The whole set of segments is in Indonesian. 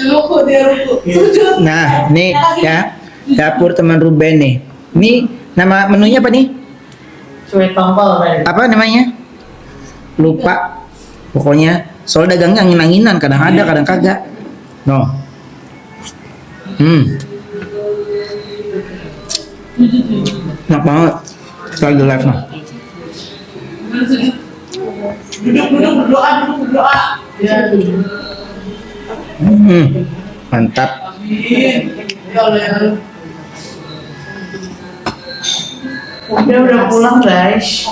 Ruku dia ruku. Sujud. Nah, nih ya, dapur teman Ruben nih. Ini nama menunya apa nih? Cuek tompel tadi. Apa namanya? Lupa. Pokoknya soal dagangnya angin-anginan, kadang ada, kadang kagak. No. Enak banget. Sekali di live mah. Duduk berdoa, duduk berdoa. Ya. Mantap. Amin. Ya Allah ya Allah. Udah pulang guys.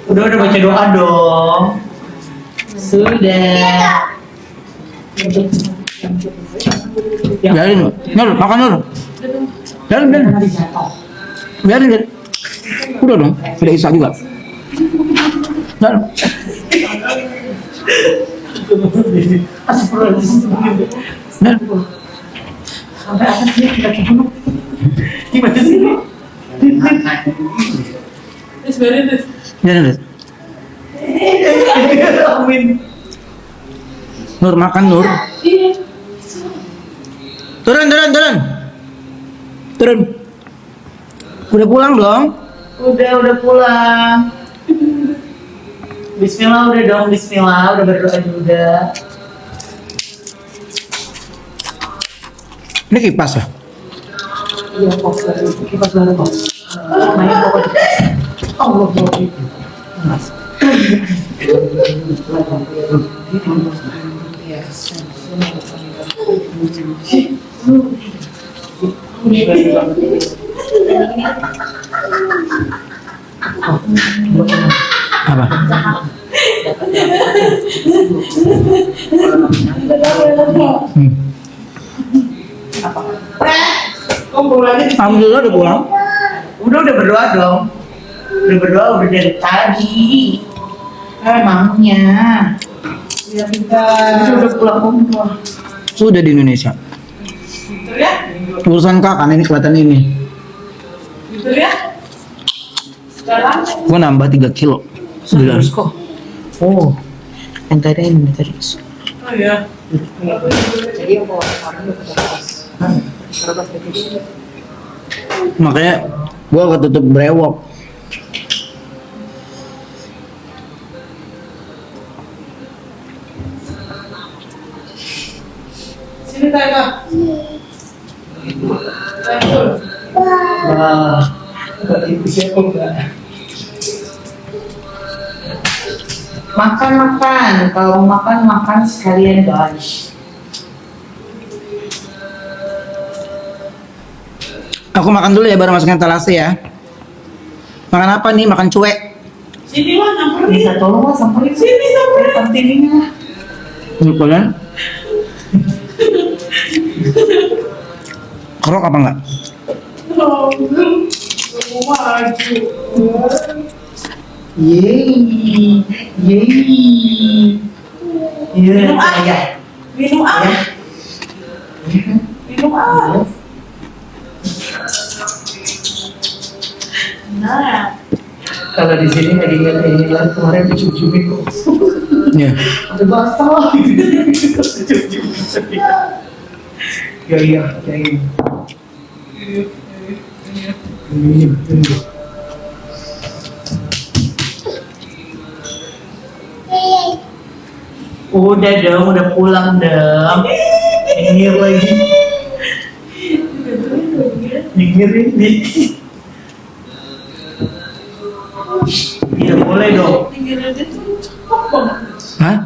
Udah baca doa dong. Sudah. Biarin, Nur, makan Nur. Biarin. Biarin. Udah dong, udah Isa juga. Biarin. Biarin. Sampai atas sini kita bunuh. Gimana sih? Biarin. Biarin. Amin. Nur, makan Nur. Iya. Turun. Udah pulang belum? Udah pulang. Bismillah udah dong, bismillah, udah berdoa juga. Ini kipas ya? Iya, kos baru, kipas baru kos. Main pokoknya. Allah Apa? Alhamdulillah udah pulang. Udah berdoa dong. Udah berdoa udah dari tadi. Emangnya. Ya kita. Udah pulang semua. Sudah di Indonesia. Gitu ya. Urusan kakak ini kelihatan ini. Gitu ya. Sekarang Gua nambah 3 kilo. Sudah. kok. Oh. Yang tadi ini terus. oh ya. Jadi yang bawa orang udah terlepas. Makanya gua ketutup brewok. Sini Kak. Wah. Ibu siapa enggak? Makan. Kalau makan sekalian guys. Aku makan dulu ya baru masukin talase ya. Makan apa nih? Makan cuek. Sini Wan, samperin. Bisa tolong mas samperin. Sini samperin. Pentingnya. Lupa. Kerok apa enggak? Oh, mau maju. Yeay. Minum ah. Ya. Minum ah. Minum ah. Nah, Kalau di sini nggak diingat ini lah kemarin dicuci-cuci kok. Iya. Ada basah. Iya. Udah dong, udah pulang dong. Nyengir lagi. Nyengir ini. Iya boleh dong. tinggal aja tuh cakep banget. Hah?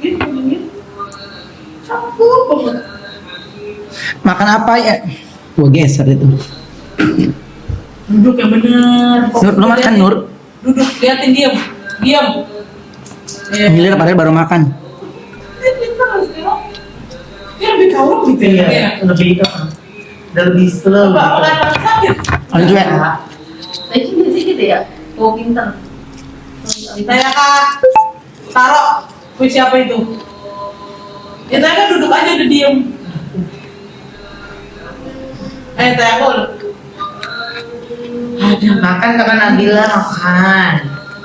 Ini cakep banget. Makan apa ya? Gua geser itu. Duduk yang bener. Nur, lu makan Nur. Duduk, liatin diam. Hilir padahal baru makan. Dia lebih kalem gitu ya. Iya, lebih slow. Bapak kelihatan sakit. Ada cuek. Lagi sih gitu ya. Oh pinter. Ditanya Kak, taruh puisi apa itu? Ya tanya duduk aja udah diem. Tanya Kol. Ada makan kapan Nabila makan.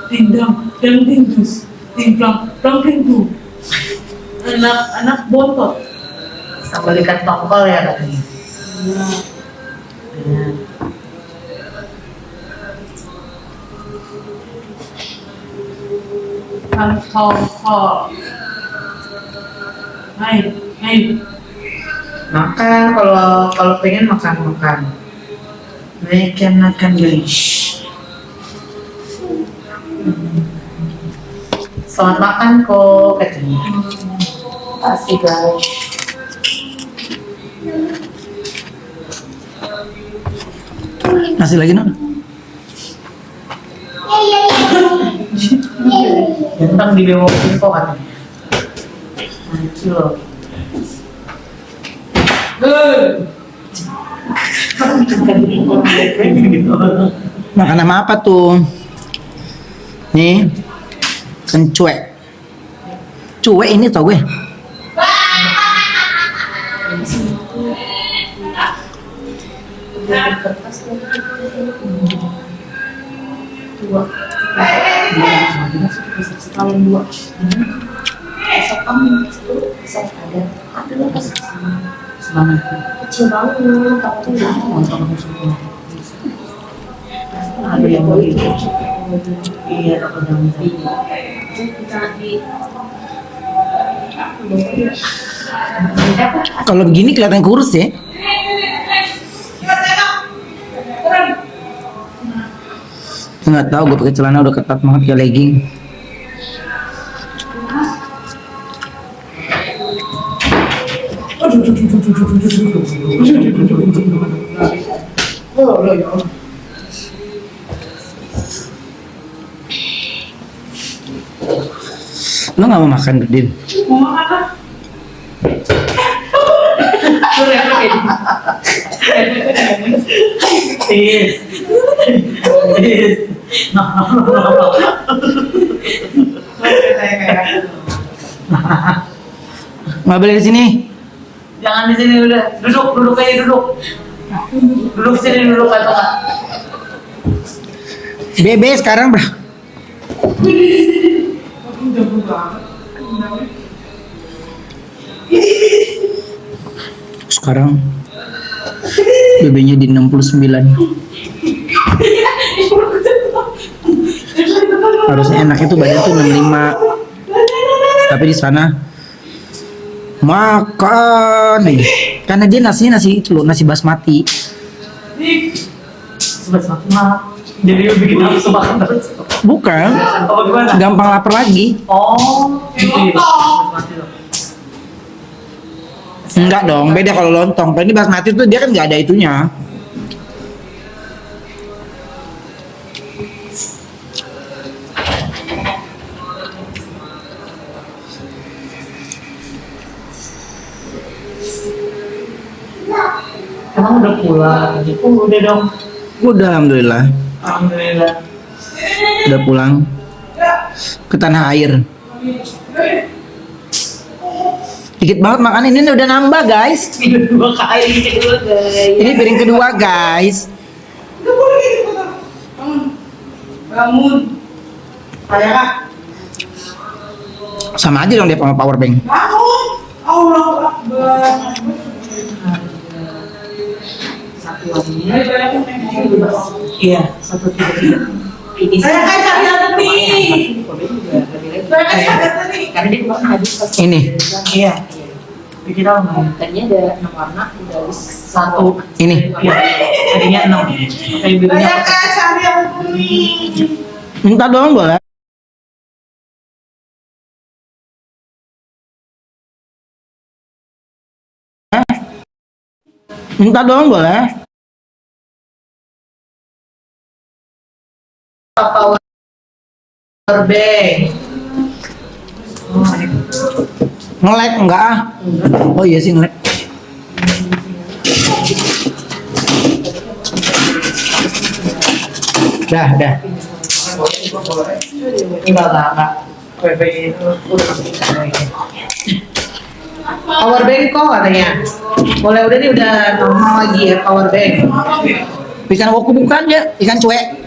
Tindang, yang tindus, timplang, plang tindu. Anak bontot. Sambal ikan tongkol ya katanya. Tongkol. Hai. Makan kalau pengen makan. Makan guys. Selamat makan kok katanya. Kasih guys. Masih lagi non? Tentang dibewokin kok katanya. Hancur. Makan sama apa tuh? Nih, kan cuek. Cuek ini tau gue. Sekalian dua. Besok kamu itu saya ada lepas Selamat. kecil banget, tapi Ada yang mau gitu. Iya, aku udah minta. kita di Kalau begini kelihatan kurus ya. Nggak tahu, gue pakai celana udah ketat banget kayak legging. Lo nggak mau makan, Din? Mau makan apa? Nggak boleh di sini. Jangan di sini udah. Duduk aja duduk. Duduk sini duduk atau enggak? Bebe sekarang sekarang bebenya di 69. Harusnya enak itu badan tuh 65. Tapi di sana makan aja. Karena dia nasinya nasi itu loh, nasi basmati. Sebab jadi lu bikin nafsu makan terus. Bukan, Oh gimana? gampang lapar lagi. Oh, gitu ya. Enggak dong, beda kalau lontong. Kalau ini basmati tuh dia kan nggak ada itunya. Emang udah pulang? Udah dong. Udah, alhamdulillah. Alhamdulillah. Udah pulang ke tanah air. Dikit banget makan ini udah nambah guys. Udah 2 kali kedua guys. Ini piring kedua guys. Bangun. Kayak Kak. Sama aja dong dia sama power bank. Bangun. Allahu Akbar. Satu lagi. Iya. 133. Ini Saya kan cari apa nih? Saya kan cari apa nih? Karena dia kemarin habis pas Ini. Iya. Bikin tahu nggak? tadinya ada 6 warna, udah habis 1. Ini. Iya. Tadinya 6. Kayak birunya. Saya kan cari apa nih? Minta dong boleh. Minta dong boleh. Power bank. Ngelek enggak ah? Oh iya sih ngelek. Dah. Enggak. WiFi itu udah power bank kok katanya. Udah nih udah normal lagi ya power bank. Ikan woku bukan ya, ikan cuek.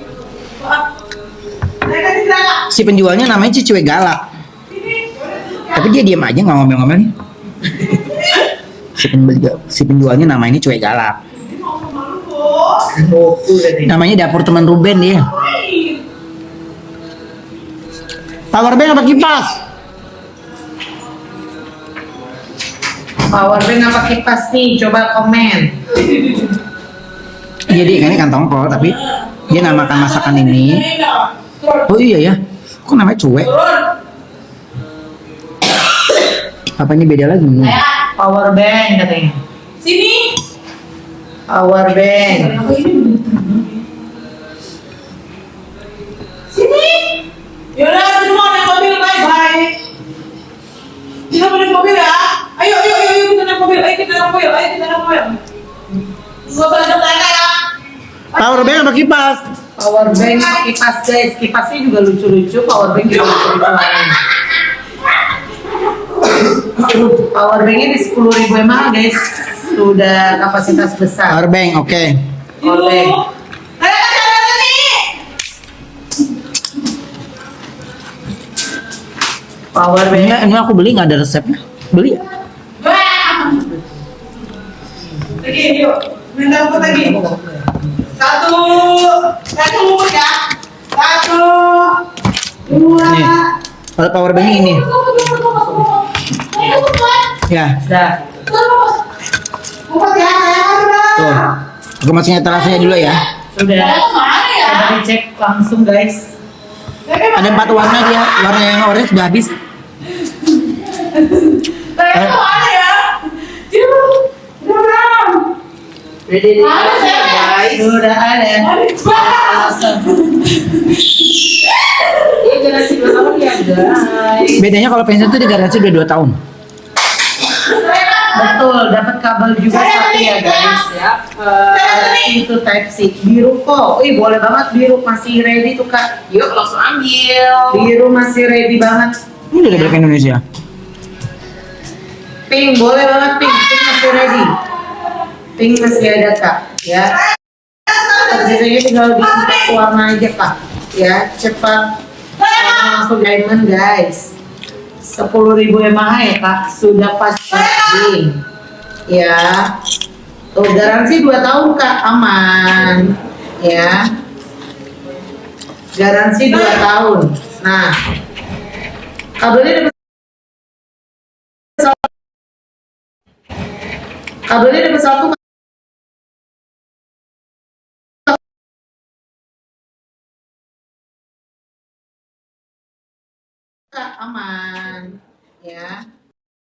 Saya kan tidak. Si penjualnya namanya Cuek Galak. Tapi dia diam aja nggak ngomel-ngomel nih. Si penjualnya nama ini cuek galak. Boku deh. Namanya dapur teman Ruben dia. Power bank apa kipas? Power bank apa kipas nih? Coba komen. Jadi ini kantong kol tapi dia namakan masakan ini. Oh iya ya. Kok namanya cuek? Apa ini beda lagi nih? Power bank katanya. Sini. Power bank. Sini. Yaudah, semua naik mobil, bye. Kita naik mobil ya. Ayo, kita naik mobil. Ayo kita naik mobil. Gua belajar tanya ya. Power bank apa kipas? Power bank apa kipas guys? Kipasnya juga lucu-lucu. Power bank juga lucu-lucu warnanya. Power banknya di 10.000 mAh guys. Sudah kapasitas besar. Power bank, oke. Power bank. Power bank. Ini aku beli nggak ada resepnya. Beli ya? Lagi, yuk. Minta rumput lagi. Satu rumput ya. Satu, dua. Nih. Kalau power bank ini. Ya, Dah. Rumput ya, tuh. Aku masukin etalase dulu ya. Sudah. Coba dicek langsung guys. Ada 4 warna dia. Warna yang orange sudah habis. Mana ya? Ready guys. Sudah ada. Ini generasi 2 tahun ya guys. Bedanya kalau pensil itu digaransi udah 2 tahun. Betul, dapat kabel juga satu ya guys ya. Itu Type C biru kok. Ih boleh banget biru masih ready tuh kak. Yuk langsung ambil. Biru masih ready banget. Ini udah dari Indonesia. Pink boleh banget pink. Pink masih ready. Pink masih ada kak. Ya. Sisanya tinggal diikat warna aja kak. Ya cepat. Langsung diamond guys. 10.000 mAh ya kak, sudah fast charging ya. Tuh garansi 2 tahun kak, aman ya, garansi 2 tahun. Nah kabelnya dapat satu kak, aman ya.